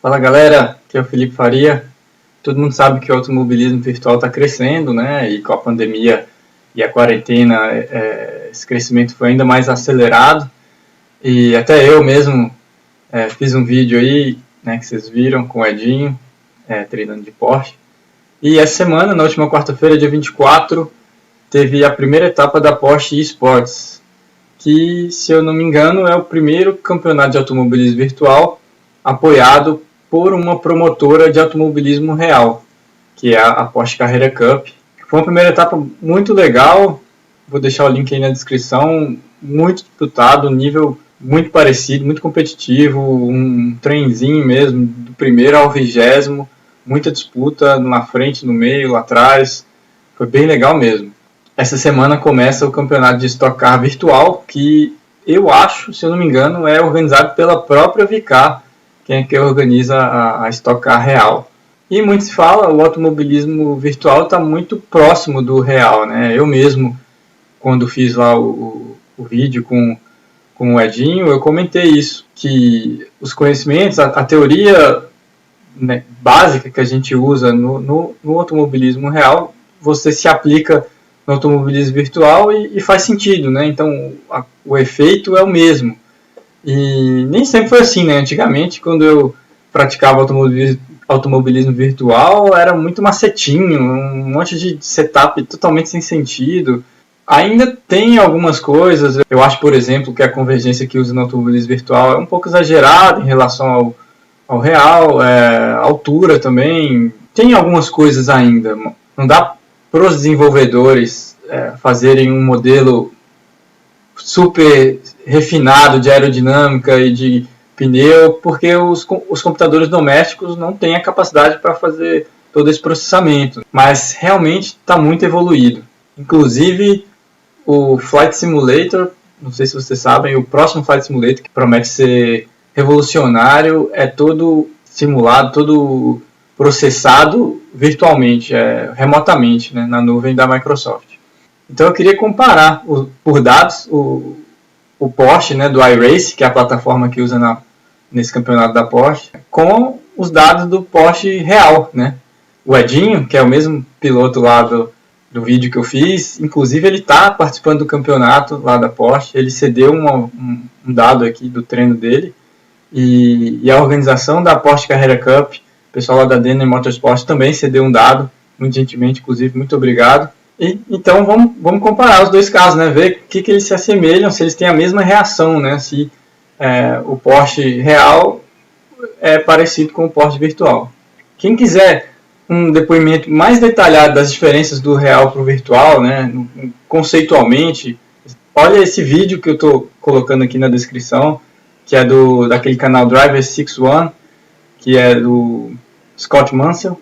Fala galera, aqui é o Felipe Faria. Todo mundo sabe que o automobilismo virtual está crescendo, né? E com a pandemia e a quarentena, esse crescimento foi ainda mais acelerado. E até eu mesmo fiz um vídeo aí, né, que vocês viram com o Edinho, treinando de Porsche. E essa semana, na última quarta-feira, dia 24, teve a primeira etapa da Porsche eSports, que, se eu não me engano, é o primeiro campeonato de automobilismo virtual apoiado por uma promotora de automobilismo real, que é a Porsche Carrera Cup. Foi uma primeira etapa muito legal, vou deixar o link aí na descrição, muito disputado, nível muito parecido, muito competitivo, um trenzinho mesmo, do primeiro ao 20º, muita disputa na frente, no meio, lá atrás, foi bem legal mesmo. Essa semana começa o campeonato de Stock Car virtual, que eu acho, se eu não me engano, é organizado pela própria Vicar, quem é que organiza a Stock Car real. E muito se fala, o automobilismo virtual está muito próximo do real, né? Eu mesmo, quando fiz lá o vídeo com o Edinho, eu comentei isso, que os conhecimentos, a teoria, né, básica que a gente usa no automobilismo real, você se aplica no automobilismo virtual e faz sentido, né? Então o efeito é o mesmo. E nem sempre foi assim, né? Antigamente, quando eu praticava automobilismo virtual, era muito macetinho, um monte de setup totalmente sem sentido. Ainda tem algumas coisas, eu acho, por exemplo, que a convergência que usa no automobilismo virtual é um pouco exagerada em relação ao real, a altura também. Tem algumas coisas ainda. Não dá para os desenvolvedores fazerem um modelo super refinado de aerodinâmica e de pneu, porque os computadores domésticos não têm a capacidade para fazer todo esse processamento. Mas realmente está muito evoluído. Inclusive, o Flight Simulator, não sei se vocês sabem, o próximo Flight Simulator, que promete ser revolucionário, é todo simulado, todo processado virtualmente, remotamente, né, na nuvem da Microsoft. Então eu queria comparar, por dados, o Porsche, né, do iRace, que é a plataforma que usa nesse campeonato da Porsche, com os dados do Porsche real, né? O Edinho, que é o mesmo piloto lá do vídeo que eu fiz, inclusive ele está participando do campeonato lá da Porsche, ele cedeu um dado aqui do treino dele, e a organização da Porsche Carrera Cup, o pessoal lá da Denner Motorsport também cedeu um dado, muito gentilmente, inclusive, muito obrigado. Então vamos comparar os dois casos, né? Ver o que eles se assemelham, se eles têm a mesma reação, né? Se o Porsche real é parecido com o Porsche virtual. Quem quiser um depoimento mais detalhado das diferenças do real para o virtual, né? Conceitualmente, olha esse vídeo que eu estou colocando aqui na descrição, que é daquele canal Driver 61, que é do Scott Mansell.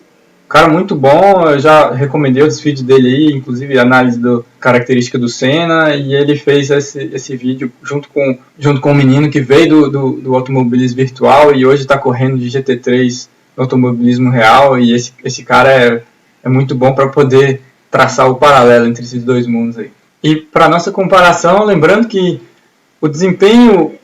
Cara muito bom, eu já recomendei os vídeos dele aí, inclusive análise da característica do Senna, e ele fez esse vídeo junto com um menino que veio do automobilismo virtual e hoje está correndo de GT3 no automobilismo real, e esse cara é muito bom para poder traçar o paralelo entre esses dois mundos aí. E para nossa comparação, lembrando que o desempenho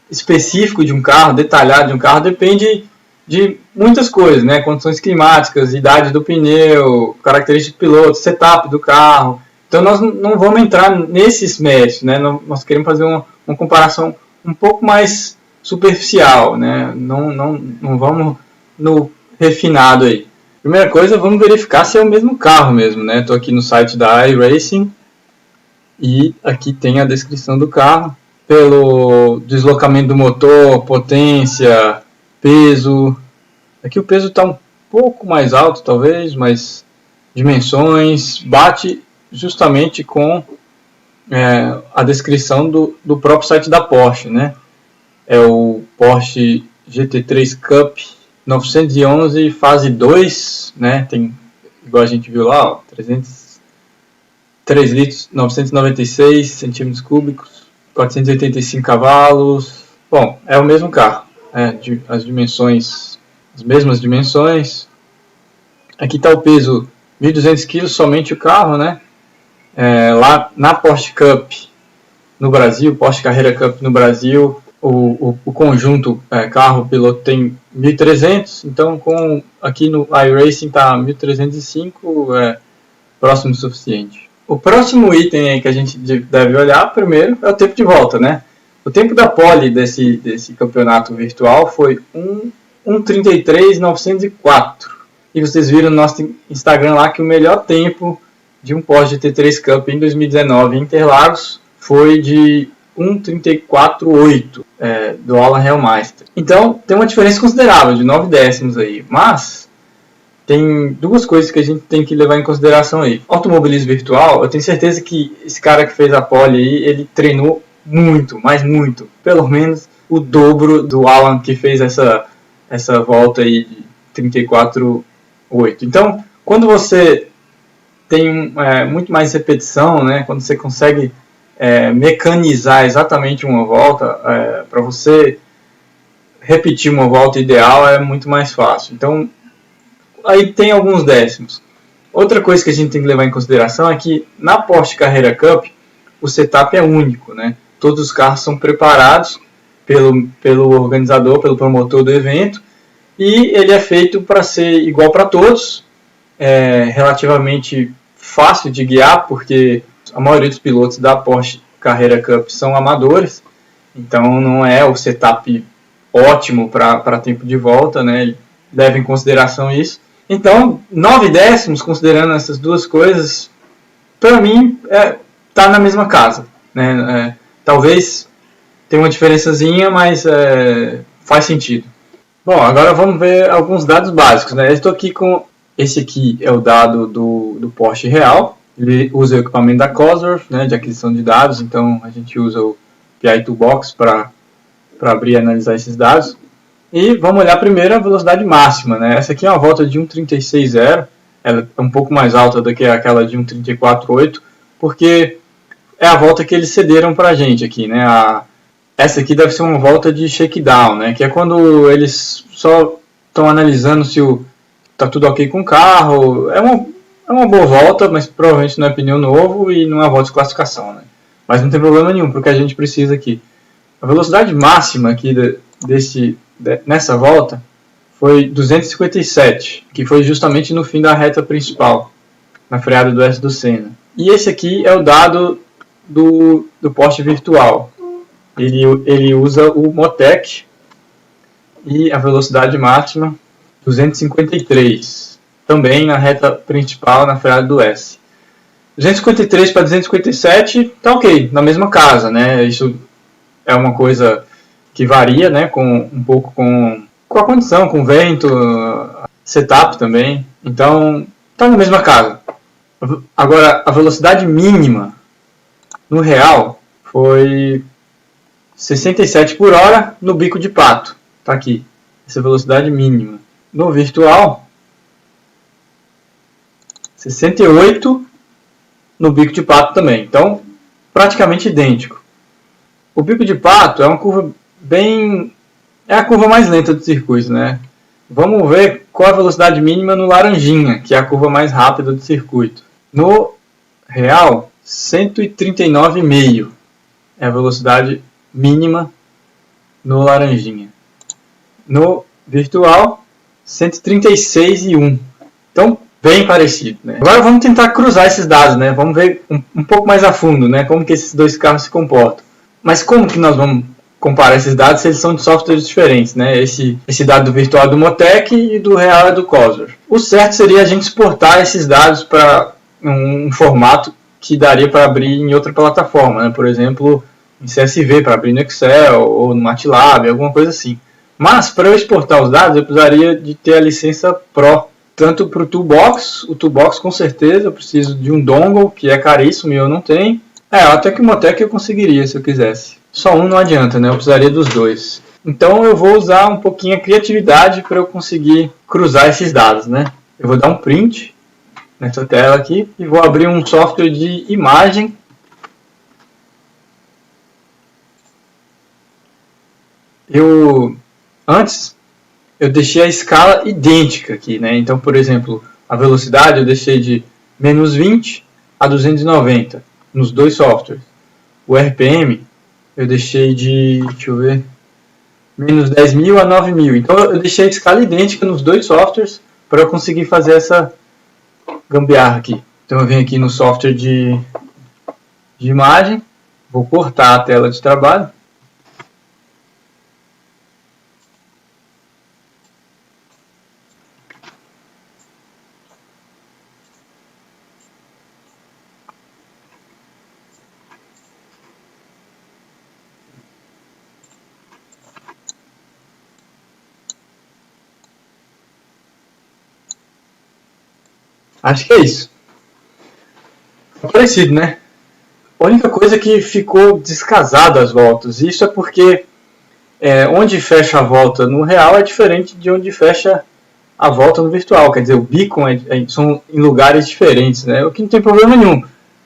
específico de um carro, detalhado de um carro, depende de muitas coisas, né? Condições climáticas, idade do pneu, característica do piloto, setup do carro. Então nós não vamos entrar nesses méritos, né? Nós queremos fazer uma comparação um pouco mais superficial, né? Não vamos no refinado aí. Primeira coisa, vamos verificar se é o mesmo carro mesmo, né? Estou aqui no site da iRacing e aqui tem a descrição do carro. Pelo deslocamento do motor, potência, peso. Aqui o peso está um pouco mais alto, talvez, mas dimensões bate justamente com a descrição do próprio site da Porsche, né? É o Porsche GT3 Cup 911 fase 2, né? Tem, igual a gente viu lá, ó, 3 litros, 996 centímetros cúbicos, 485 cavalos. Bom, é o mesmo carro. As mesmas dimensões. Aqui está o peso 1.200 kg, somente o carro, né? Lá na Porsche Cup no Brasil, Porsche Carrera Cup no Brasil, o conjunto carro-piloto tem 1.300, então aqui no iRacing está 1.305, próximo o suficiente. O próximo item aí que a gente deve olhar primeiro é o tempo de volta, né? O tempo da pole desse campeonato virtual foi 1:33.904. E vocês viram no nosso Instagram lá que o melhor tempo de um Porsche GT3 Cup em 2019 em Interlagos foi de 1:34.8 do Alan Hellmeister. Então tem uma diferença considerável de 9 décimos aí, mas tem duas coisas que a gente tem que levar em consideração aí. Automobilismo virtual, eu tenho certeza que esse cara que fez a pole aí, ele treinou muito, mas muito, pelo menos o dobro do Alan que fez essa volta aí de 34.8. Então, quando você tem muito mais repetição, né, quando você consegue mecanizar exatamente uma volta, para você repetir uma volta ideal é muito mais fácil. Então, aí tem alguns décimos. Outra coisa que a gente tem que levar em consideração é que na Porsche Carrera Cup o setup é único, né? Todos os carros são preparados pelo organizador, pelo promotor do evento, e ele é feito para ser igual para todos, relativamente fácil de guiar, porque a maioria dos pilotos da Porsche Carrera Cup são amadores, então não é o setup ótimo para tempo de volta, né? Leva em consideração isso. Então, 9 décimos, considerando essas duas coisas, para mim, tá na mesma casa, né? Talvez tenha uma diferençazinha, mas faz sentido. Bom, agora vamos ver alguns dados básicos, né? Eu estou aqui com... Esse aqui é o dado do Porsche real. Ele usa o equipamento da Cosworth, né, de aquisição de dados, então a gente usa o PI Toolbox para abrir e analisar esses dados. E vamos olhar primeiro a velocidade máxima, né? Essa aqui é uma volta de 1:36.0, ela é um pouco mais alta do que aquela de 1:34.8, porque é a volta que eles cederam para a gente aqui, né? Essa aqui deve ser uma volta de shakedown, né? Que é quando eles só estão analisando se tá tudo ok com o carro. É uma boa volta, mas provavelmente não é pneu novo e não é volta de classificação, né? Mas não tem problema nenhum, porque a gente precisa aqui. A velocidade máxima aqui nessa volta foi 257, que foi justamente no fim da reta principal, na freada do S do Senna. E esse aqui é o dado do Porsche virtual. Ele usa o Motec e a velocidade máxima 253, também na reta principal, na freada do S. 253 para 257 tá ok, na mesma casa, né? Isso é uma coisa que varia, né? Um pouco com a condição, com o vento, setup também. Então, tá na mesma casa. Agora, a velocidade mínima no real foi 67 por hora no bico de pato. Tá aqui, essa velocidade mínima. No virtual, 68 no bico de pato também. Então, praticamente idêntico. O bico de pato é uma curva é a curva mais lenta do circuito, né? Vamos ver qual a velocidade mínima no laranjinha, que é a curva mais rápida do circuito. No real, 139,5 é a velocidade mínima no laranjinha. No virtual, 136,1. Então, bem parecido, né? Agora vamos tentar cruzar esses dados, né? Vamos ver um pouco mais a fundo, né? Como que esses dois carros se comportam. Mas como que nós vamos comparar esses dados se eles são de softwares diferentes, né? Esse dado do virtual é do Motec e do real é do Cosworth. O certo seria a gente exportar esses dados para um formato que daria para abrir em outra plataforma, né? Por exemplo, em CSV, para abrir no Excel ou no MATLAB, alguma coisa assim. Mas para eu exportar os dados eu precisaria de ter a licença Pro, tanto para o Toolbox com certeza eu preciso de um dongle, que é caríssimo e eu não tenho. Até que o Motec eu conseguiria se eu quisesse. Só um não adianta, né? Eu precisaria dos dois. Então eu vou usar um pouquinho a criatividade para eu conseguir cruzar esses dados, né? Eu vou dar um print nessa tela aqui e vou abrir um software de imagem. Antes eu deixei a escala idêntica aqui, né? Então, por exemplo, a velocidade eu deixei de -20 a 290 nos dois softwares. O RPM eu deixei de, deixa eu ver, menos 10.000 a 9.000. Então eu deixei a escala idêntica nos dois softwares para eu conseguir fazer essa gambiarra aqui. Então eu venho aqui no software de imagem, vou cortar a tela de trabalho. Acho que é isso. É parecido, né? A única coisa é que ficou descasado as voltas. Isso é porque onde fecha a volta no real é diferente de onde fecha a volta no virtual. Quer dizer, o beacon são em lugares diferentes, né? O que não tem problema nenhum.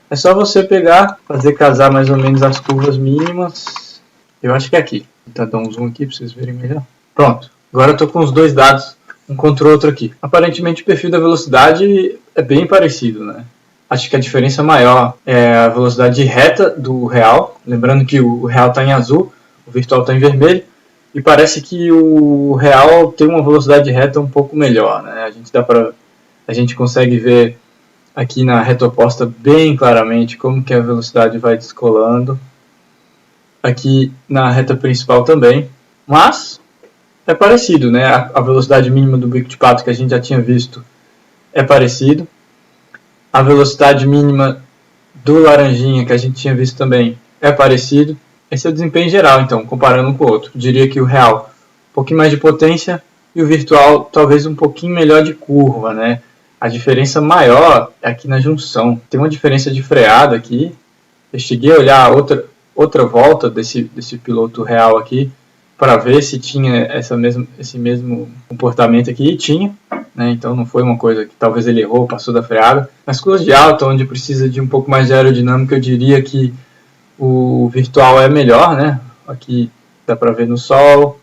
É só você pegar, fazer casar mais ou menos as curvas mínimas. Eu acho que é aqui. Vou tentar dar um zoom aqui para vocês verem melhor. Pronto. Agora eu estou com os dois dados, um contra o outro aqui. Aparentemente o perfil da velocidade é bem parecido, né? Acho que a diferença maior é a velocidade reta do real. Lembrando que o real está em azul, o virtual está em vermelho. E parece que o real tem uma velocidade reta um pouco melhor, né? A gente consegue ver aqui na reta oposta bem claramente como que a velocidade vai descolando. Aqui na reta principal também. Mas é parecido, né? A velocidade mínima do bico de pato que a gente já tinha visto é parecido. A velocidade mínima do laranjinha que a gente tinha visto também é parecido. Esse é o desempenho geral, então, comparando um com o outro. Eu diria que o real um pouquinho mais de potência e o virtual talvez um pouquinho melhor de curva, né? A diferença maior é aqui na junção. Tem uma diferença de freada aqui. Eu cheguei a olhar outra volta desse piloto real aqui para ver se tinha esse mesmo comportamento aqui, e tinha, né? Então não foi uma coisa que talvez ele errou, passou da freada. Nas curvas de alta, onde precisa de um pouco mais de aerodinâmica, eu diria que o virtual é melhor, né? Aqui dá para ver no sol,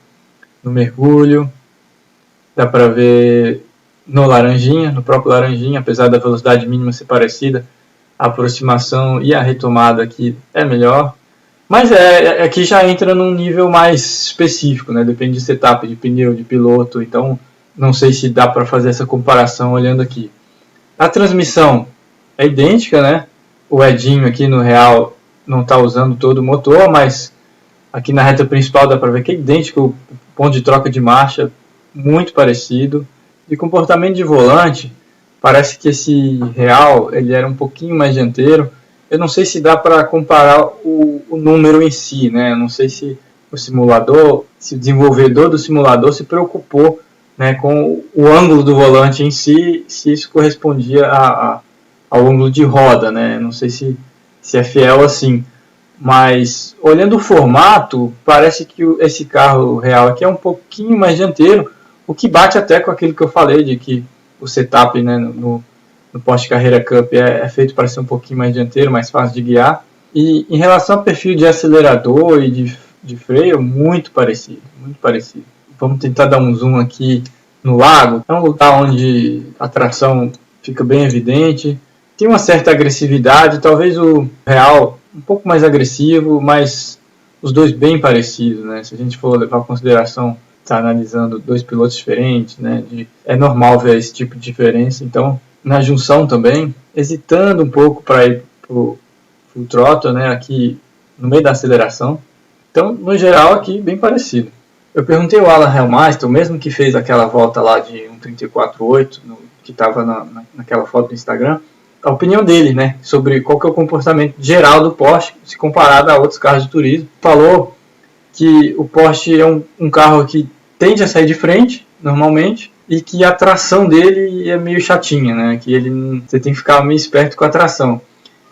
no mergulho, dá para ver no laranjinha, no próprio laranjinha, apesar da velocidade mínima ser parecida, a aproximação e a retomada aqui é melhor. Mas aqui já entra num nível mais específico, né? Depende de setup, de pneu, de piloto. Então, não sei se dá para fazer essa comparação olhando aqui. A transmissão é idêntica, né? O Edinho aqui no real não está usando todo o motor, mas aqui na reta principal dá para ver que é idêntico. O ponto de troca de marcha, muito parecido. De comportamento de volante, parece que esse real ele era um pouquinho mais dianteiro. Eu não sei se dá para comparar o número em si, né? Eu não sei se o simulador, se o desenvolvedor do simulador se preocupou, né, com o ângulo do volante em si, se isso correspondia ao ângulo de roda, né? Não sei se é fiel assim. Mas olhando o formato, parece que esse carro real aqui é um pouquinho mais dianteiro, o que bate até com aquilo que eu falei de que o setup, né, no Porsche Carrera Cup é feito para ser um pouquinho mais dianteiro, mais fácil de guiar. E em relação ao perfil de acelerador e de freio, muito parecido, muito parecido. Vamos tentar dar um zoom aqui no lago. É um lugar onde a tração fica bem evidente. Tem uma certa agressividade, talvez o real um pouco mais agressivo, mas os dois bem parecidos, né? Se a gente for levar em consideração, está analisando dois pilotos diferentes, né? É normal ver esse tipo de diferença. Então, na junção também, hesitando um pouco para ir para o full throttle, né? Aqui no meio da aceleração. Então, no geral, aqui bem parecido. Eu perguntei ao Alan Helmeister, o mesmo que fez aquela volta lá de 1.34.8, que estava naquela foto do Instagram, a opinião dele, né, sobre qual que é o comportamento geral do Porsche, se comparado a outros carros de turismo. Falou que o Porsche é um carro que tende a sair de frente, normalmente, e que a tração dele é meio chatinha, né, que você tem que ficar meio esperto com a tração.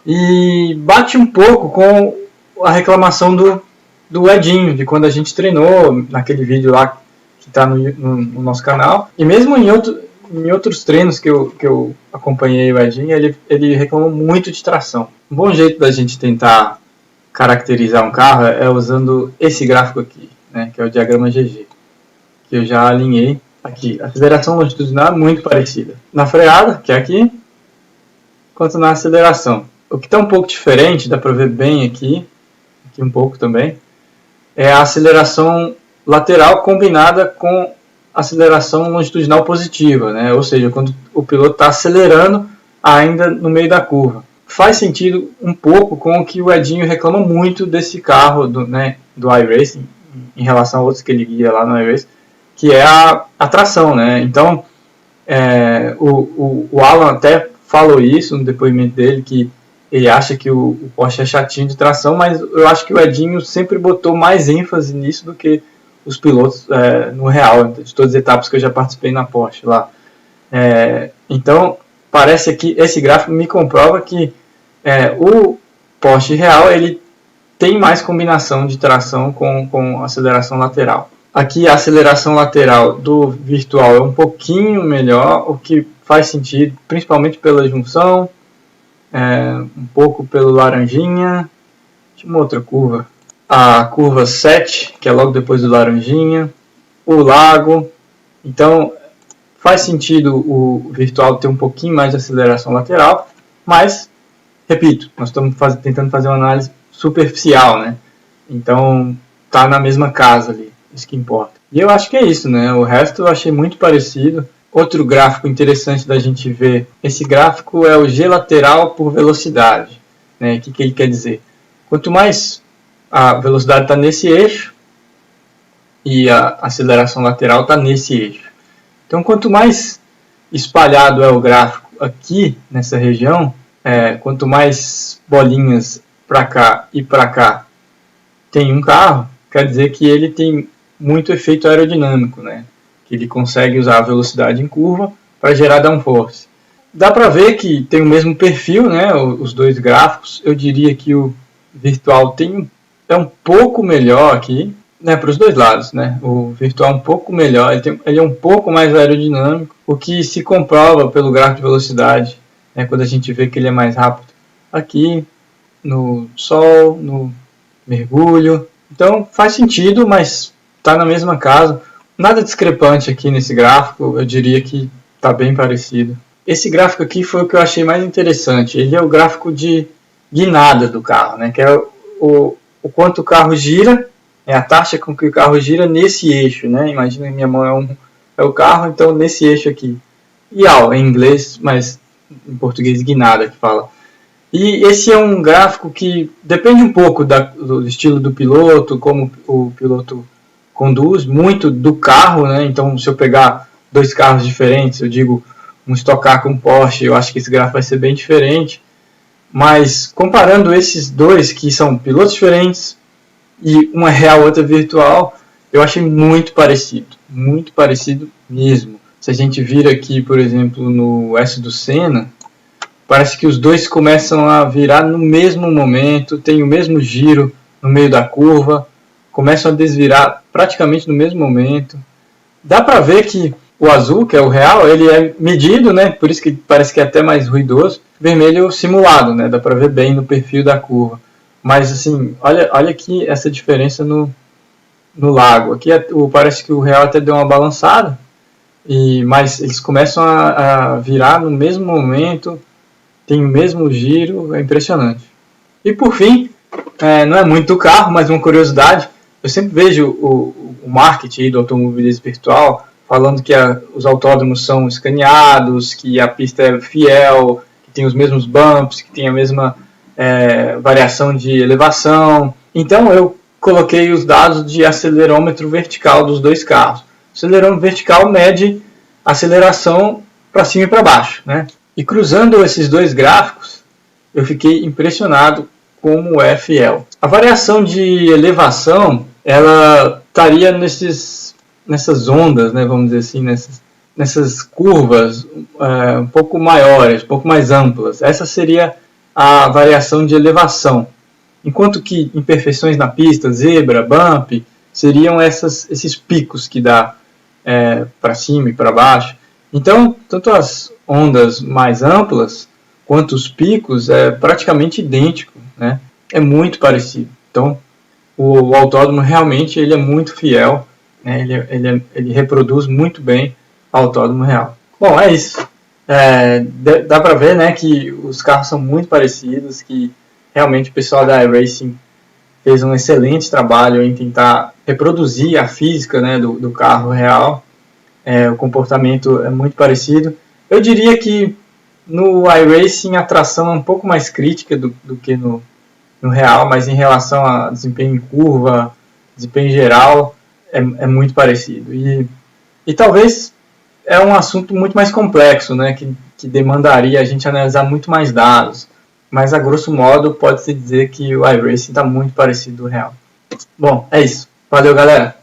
E bate um pouco com a reclamação do Edinho, de quando a gente treinou, naquele vídeo lá que está no nosso canal, e mesmo em outros treinos que eu acompanhei o Edinho, ele reclamou muito de tração. Um bom jeito da gente tentar caracterizar um carro é usando esse gráfico aqui, né, que é o diagrama GG, que eu já alinhei aqui. A aceleração longitudinal é muito parecida na freada, que é aqui, quanto na aceleração. O que está um pouco diferente, dá para ver bem aqui um pouco também, é a aceleração lateral combinada com aceleração longitudinal positiva, né? Ou seja, quando o piloto está acelerando ainda no meio da curva. Faz sentido um pouco com o que o Edinho reclama muito desse carro do iRacing, em relação a outros que ele guia lá no iRacing, que é a tração, né? Então, o Alan até falou isso no depoimento dele, que ele acha que o Porsche é chatinho de tração, mas eu acho que o Edinho sempre botou mais ênfase nisso do que os pilotos no real, de todas as etapas que eu já participei na Porsche lá. Então, parece que esse gráfico me comprova que o Porsche real ele tem mais combinação de tração com aceleração lateral. Aqui a aceleração lateral do virtual é um pouquinho melhor, o que faz sentido, principalmente pela junção, um pouco pelo laranjinha. Tinha uma outra curva, a curva 7, que é logo depois do laranjinha, o lago. Então faz sentido o virtual ter um pouquinho mais de aceleração lateral, mas, repito, nós estamos tentando fazer uma análise superficial, né? Então tá na mesma casa ali, isso que importa. E eu acho que é isso, né? O resto eu achei muito parecido. Outro gráfico interessante da gente ver, esse gráfico é o G lateral por velocidade, né? O que ele quer dizer? Quanto mais a velocidade está nesse eixo e a aceleração lateral está nesse eixo. Então, quanto mais espalhado é o gráfico aqui nessa região, quanto mais bolinhas para cá e para cá tem um carro, quer dizer que ele tem muito efeito aerodinâmico, né? Que ele consegue usar a velocidade em curva para gerar downforce. Dá para ver que tem o mesmo perfil, né? Os dois gráficos. Eu diria que o virtual é um pouco melhor aqui, né? Para os dois lados, né? O virtual é um pouco melhor, ele é um pouco mais aerodinâmico, o que se comprova pelo gráfico de velocidade, né? Quando a gente vê que ele é mais rápido aqui no sol, no mergulho. Então faz sentido, mas está na mesma casa. Nada discrepante aqui nesse gráfico, eu diria que está bem parecido. Esse gráfico aqui foi o que eu achei mais interessante. Ele é o gráfico de guinada do carro, né? Que é o quanto o carro gira, a taxa com que o carro gira nesse eixo, né? Imagina, minha mão é o carro, então nesse eixo aqui. Yaw, em inglês, mas em português guinada que fala. E esse é um gráfico que depende um pouco do estilo do piloto, como o piloto conduz, muito do carro, né? Então, se eu pegar dois carros diferentes, eu digo um Stock Car com um Porsche, eu acho que esse gráfico vai ser bem diferente. Mas comparando esses dois, que são pilotos diferentes, e uma real, outra virtual, eu achei muito parecido mesmo. Se a gente vir aqui, por exemplo, no S do Senna, parece que os dois começam a virar no mesmo momento, tem o mesmo giro no meio da curva, começam a desvirar praticamente no mesmo momento. Dá para ver que o azul, que é o real, ele é medido, né? Por isso que parece que é até mais ruidoso. Vermelho simulado, né? Dá para ver bem no perfil da curva. Mas assim, olha aqui essa diferença no lago. Aqui parece que o real até deu uma balançada, mas eles começam a virar no mesmo momento, tem o mesmo giro, é impressionante. E por fim, não é muito do carro, mas uma curiosidade, eu sempre vejo o marketing do automobilismo virtual falando que os autódromos são escaneados, que a pista é fiel, que tem os mesmos bumps, que tem a mesma variação de elevação. Então eu coloquei os dados de acelerômetro vertical dos dois carros. O acelerômetro vertical mede a aceleração para cima e para baixo, né? E cruzando esses dois gráficos, eu fiquei impressionado como é fiel. A variação de elevação, ela estaria nessas ondas, né, vamos dizer assim, nessas curvas um pouco maiores, um pouco mais amplas. Essa seria a variação de elevação. Enquanto que imperfeições na pista, zebra, bump, seriam esses picos que dá para cima e para baixo. Então, tanto as ondas mais amplas quanto os picos é praticamente idêntico, né? É muito parecido. Então, o autódromo realmente ele é muito fiel, né? Ele reproduz muito bem o autódromo real. Bom, é isso. Dá para ver, né, que os carros são muito parecidos, que realmente o pessoal da iRacing fez um excelente trabalho em tentar reproduzir a física, né, do carro real. O comportamento é muito parecido. Eu diria que no iRacing a tração é um pouco mais crítica do que no real, mas em relação a desempenho em curva, desempenho geral, é muito parecido. E talvez é um assunto muito mais complexo, né, que demandaria a gente analisar muito mais dados. Mas, a grosso modo, pode-se dizer que o iRacing está muito parecido do real. Bom, é isso. Valeu, galera!